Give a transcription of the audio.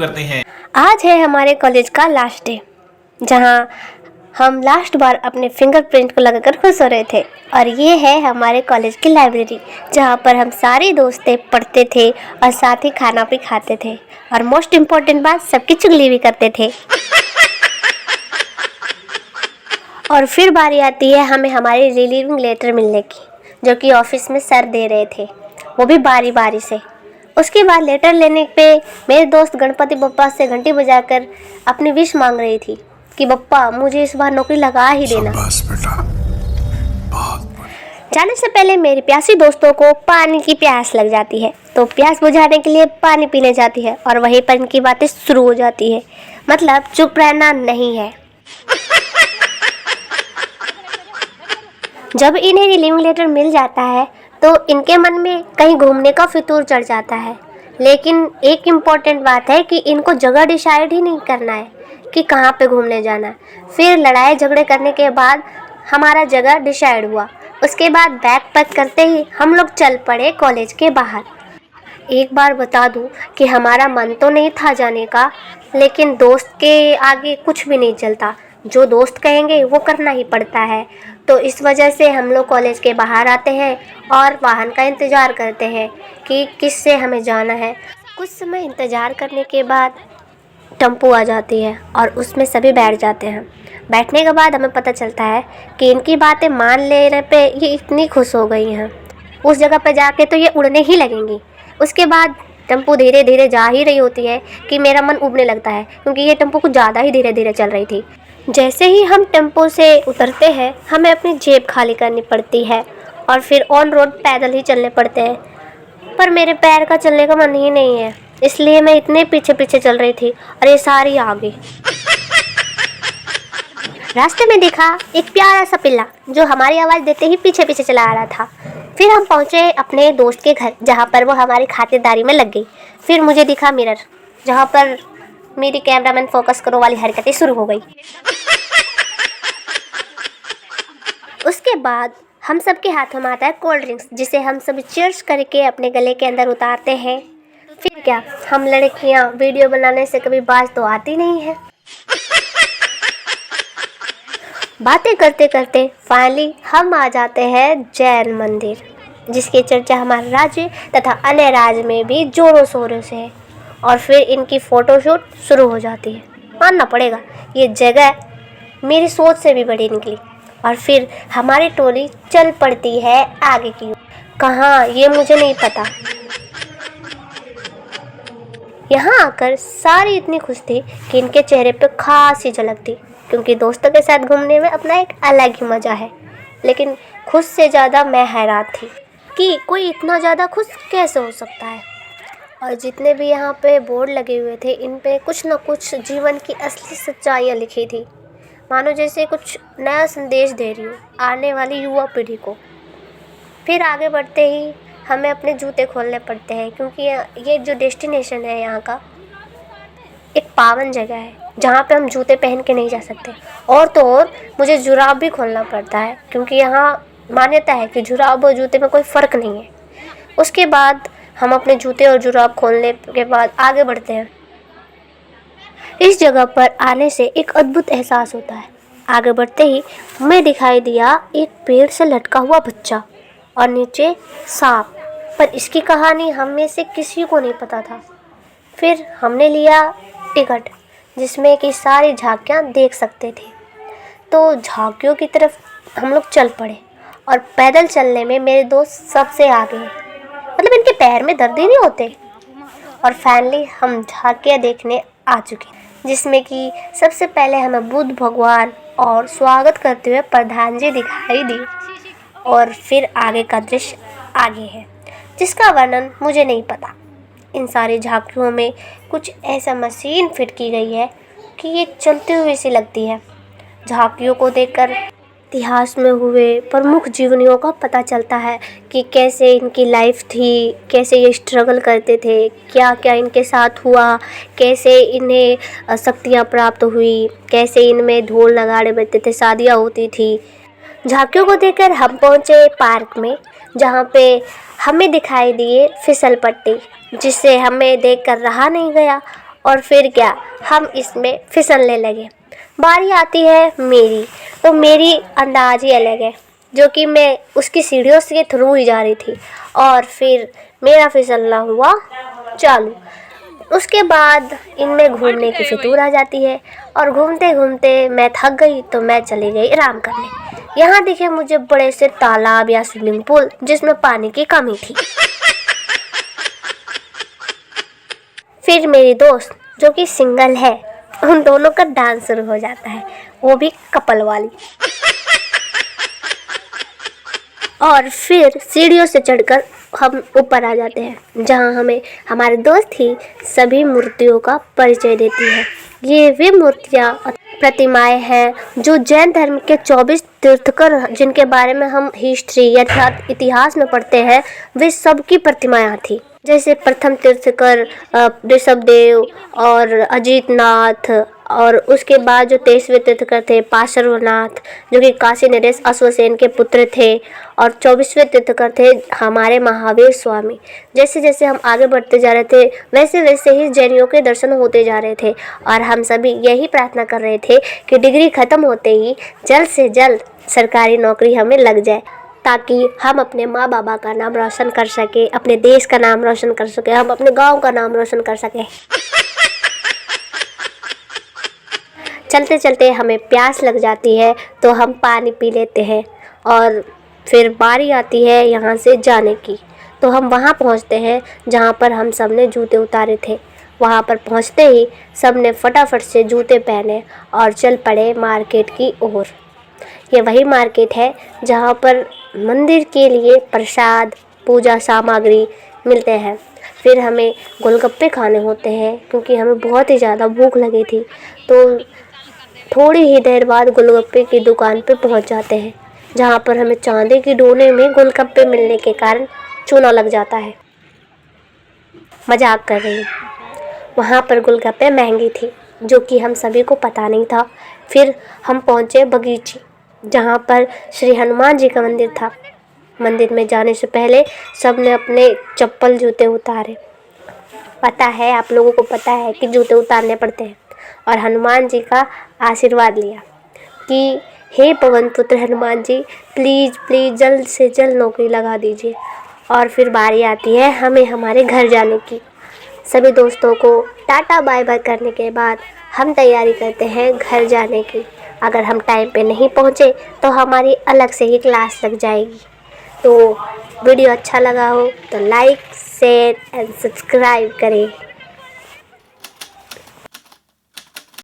करते हैं। आज है हमारे कॉलेज का लास्ट डे, जहां हम लास्ट बार अपने फिंगरप्रिंट को लगाकर खुश हो रहे थे। और ये है हमारे कॉलेज की लाइब्रेरी, जहां पर हम सारे दोस्तें पढ़ते थे और साथ ही खाना भी खाते थे, और मोस्ट इम्पोर्टेंट बात, सबकी चुगली भी करते थे। और फिर बारी आती है हमें हमारी रिलीविंग लेटर मिलने की, जो कि ऑफिस में सर दे रहे थे, वो भी बारी बारी से। उसके बाद लेटर लेने पे मेरे दोस्त गणपति बप्पा से घंटी बजाकर अपनी विश मांग रही थी कि बप्पा मुझे इस बार नौकरी लगा ही देना। बेटा, जाने से पहले मेरी प्यासी दोस्तों को पानी की प्यास लग जाती है, तो प्यास बुझाने के लिए पानी पीने जाती है, और वहीं पर इनकी बातें शुरू हो जाती है। मतलब चुप रहना नहीं है। जब इन्हें रिलीविंग लेटर मिल जाता है तो इनके मन में कहीं घूमने का फितूर चढ़ जाता है। लेकिन एक इम्पॉर्टेंट बात है कि इनको जगह डिसाइड ही नहीं करना है कि कहाँ पे घूमने जाना है। फिर लड़ाई झगड़े करने के बाद हमारा जगह डिसाइड हुआ। उसके बाद बैग पैक करते ही हम लोग चल पड़े कॉलेज के बाहर। एक बार बता दूं कि हमारा मन तो नहीं था जाने का, लेकिन दोस्त के आगे कुछ भी नहीं चलता। जो दोस्त कहेंगे वो करना ही पड़ता है। तो इस वजह से हम लोग कॉलेज के बाहर आते हैं और वाहन का इंतज़ार करते हैं कि किससे हमें जाना है। कुछ समय इंतज़ार करने के बाद टेम्पो आ जाती है और उसमें सभी बैठ जाते हैं। बैठने के बाद हमें पता चलता है कि इनकी बातें मान लेने पे ये इतनी खुश हो गई हैं, उस जगह पे जाके तो ये उड़ने ही लगेंगी। उसके बाद टेम्पो धीरे धीरे जा ही रही होती है कि मेरा मन उबने लगता है, क्योंकि ये टेम्पो कुछ ज़्यादा ही धीरे धीरे चल रही थी। जैसे ही हम टेम्पो से उतरते हैं हमें अपनी जेब खाली करनी पड़ती है और फिर ऑन रोड पैदल ही चलने पड़ते हैं। पर मेरे पैर का चलने का मन ही नहीं है, इसलिए मैं इतने पीछे पीछे चल रही थी और ये सारी आगे। रास्ते में देखा एक प्यारा सा पिल्ला जो हमारी आवाज़ देते ही पीछे पीछे चला आ रहा था। फिर हम पहुँचे अपने दोस्त के घर, जहाँ पर वो हमारी खातिरदारी में लग गई। फिर मुझे दिखा मिरर, जहाँ पर मेरी कैमरामैन फोकस करो वाली हरकतें शुरू हो गई। उसके बाद हम सबके हाथों में आता है कोल्ड ड्रिंक्स, जिसे हम सब चीयर्स करके अपने गले के अंदर उतारते हैं। फिर क्या, हम लड़कियां वीडियो बनाने से कभी बाज तो आती नहीं है। बातें करते करते फाइनली हम आ जाते हैं जैन मंदिर, जिसकी चर्चा हमारे राज्य तथा अन्य राज्य में भी जोरों शोरों से है। और फिर इनकी फ़ोटोशूट शुरू हो जाती है। मानना पड़ेगा, ये जगह मेरी सोच से भी बड़ी निकली। और फिर हमारी टोली चल पड़ती है आगे की ओर। कहाँ ये मुझे नहीं पता। यहाँ आकर सारी इतनी खुश थी कि इनके चेहरे पे खासी झलक थी, क्योंकि दोस्तों के साथ घूमने में अपना एक अलग ही मज़ा है। लेकिन खुश से ज़्यादा मैं हैरान थी कि कोई इतना ज़्यादा खुश कैसे हो सकता है। और जितने भी यहाँ पे बोर्ड लगे हुए थे, इन पे कुछ न कुछ जीवन की असली सच्चाइयाँ लिखी थी, मानो जैसे कुछ नया संदेश दे रही हो आने वाली युवा पीढ़ी को। फिर आगे बढ़ते ही हमें अपने जूते खोलने पड़ते हैं, क्योंकि ये जो डेस्टिनेशन है यहाँ का एक पावन जगह है, जहाँ पे हम जूते पहन के नहीं जा सकते। और तो और मुझे जुराब भी खोलना पड़ता है, क्योंकि यहाँ मान्यता है कि जुराब और जूते में कोई फ़र्क नहीं है। उसके बाद हम अपने जूते और जुराब खोलने के बाद आगे बढ़ते हैं। इस जगह पर आने से एक अद्भुत एहसास होता है। आगे बढ़ते ही हमें दिखाई दिया एक पेड़ से लटका हुआ बच्चा और नीचे सांप, पर इसकी कहानी हम में से किसी को नहीं पता था। फिर हमने लिया टिकट, जिसमें कि सारी झांकियाँ देख सकते थे। तो झांकियों की तरफ हम लोग चल पड़े, और पैदल चलने में मेरे दोस्त सबसे आगे हैं। मतलब इनके पैर में दर्द ही नहीं होते। और फाइनली हम झांकियाँ देखने आ चुके, जिसमें कि सबसे पहले हमें बुद्ध भगवान और स्वागत करते हुए प्रधान जी दिखाई दी। और फिर आगे का दृश्य आगे है, जिसका वर्णन मुझे नहीं पता। इन सारी झांकियों में कुछ ऐसा मशीन फिट की गई है कि ये चलती हुई सी लगती है। झांकियों को देखकर इतिहास में हुए प्रमुख जीवनियों का पता चलता है कि कैसे इनकी लाइफ थी, कैसे ये स्ट्रगल करते थे, क्या क्या इनके साथ हुआ, कैसे इन्हें शक्तियाँ प्राप्त हुई, कैसे इनमें ढोल नगाड़े बजते थे, शादियाँ होती थी। झांकियों को देखकर हम पहुँचे पार्क में, जहाँ पे हमें दिखाई दिए फिसल पट्टी, जिसे हमें देखकर रहा नहीं गया और फिर क्या, हम इसमें फिसलने लगे। बारी आती है मेरी, तो मेरी अंदाज ही अलग है, जो कि मैं उसकी सीढ़ियों के थ्रू ही जा रही थी और फिर मेरा फिसलना हुआ चालू। उसके बाद इनमें घूमने की फितूर आ जाती है और घूमते घूमते मैं थक गई तो मैं चली गई आराम करने। यहाँ दिखे मुझे बड़े से तालाब या स्विमिंग पूल जिसमें पानी की कमी थी। फिर मेरी दोस्त जो कि सिंगल है, उन दोनों का डांस शुरू हो जाता है, वो भी कपल वाली। और फिर सीढ़ियों से चढ़कर हम ऊपर आ जाते हैं, जहां हमें हमारे दोस्त ही सभी मूर्तियों का परिचय देती है। ये वे मूर्तियां प्रतिमाएं हैं जो जैन धर्म के 24 तीर्थकर जिनके बारे में हम हिस्ट्री अर्थात इतिहास में पढ़ते हैं, वे सबकी प्रतिमाएं थी। जैसे प्रथम तीर्थकर ऋषभदेव और अजीतनाथ, और उसके बाद जो 23वें तीर्थकर थे पार्श्वनाथ, जो कि काशी नरेश अश्वसेन के पुत्र थे, और 24वें तीर्थकर थे हमारे महावीर स्वामी। जैसे जैसे हम आगे बढ़ते जा रहे थे वैसे वैसे ही जैनियों के दर्शन होते जा रहे थे और हम सभी यही प्रार्थना कर रहे थे कि डिग्री ख़त्म होते ही जल्द से जल्द सरकारी नौकरी हमें लग जाए, ताकि हम अपने माँ बाबा का नाम रोशन कर सके, अपने देश का नाम रोशन कर सके, हम अपने गांव का नाम रोशन कर सके। चलते चलते हमें प्यास लग जाती है तो हम पानी पी लेते हैं और फिर बारी आती है यहाँ से जाने की। तो हम वहाँ पहुँचते हैं जहाँ पर हम सब ने जूते उतारे थे। वहाँ पर पहुँचते ही सब ने फटाफट से जूते पहने और चल पड़े मार्केट की ओर। ये वही मार्केट है जहाँ पर मंदिर के लिए प्रसाद, पूजा सामग्री मिलते हैं। फिर हमें गोलगप्पे खाने होते हैं क्योंकि हमें बहुत ही ज़्यादा भूख लगी थी। तो थोड़ी ही देर बाद गोलगप्पे की दुकान पर पहुँच जाते हैं, जहाँ पर हमें चांदी की डोने में गोलगप्पे मिलने के कारण चूना लग जाता है। मजाक कर रही हूँ। वहाँ पर गोलगप्पे महंगी थी, जो कि हम सभी को पता नहीं था। फिर हम पहुँचे बगीचे, जहाँ पर श्री हनुमान जी का मंदिर था। मंदिर में जाने से पहले सब ने अपने चप्पल जूते उतारे। पता है, आप लोगों को पता है कि जूते उतारने पड़ते हैं। और हनुमान जी का आशीर्वाद लिया कि हे पवन पुत्र हनुमान जी, प्लीज़ प्लीज़ जल्द से जल्द नौकरी लगा दीजिए। और फिर बारी आती है हमें हमारे घर जाने की। सभी दोस्तों को टाटा बाय बाय करने के बाद हम तैयारी करते हैं घर जाने की। अगर हम टाइम पे नहीं पहुँचे तो हमारी अलग से ही क्लास लग जाएगी। तो वीडियो अच्छा लगा हो तो लाइक, शेयर एंड सब्सक्राइब करें।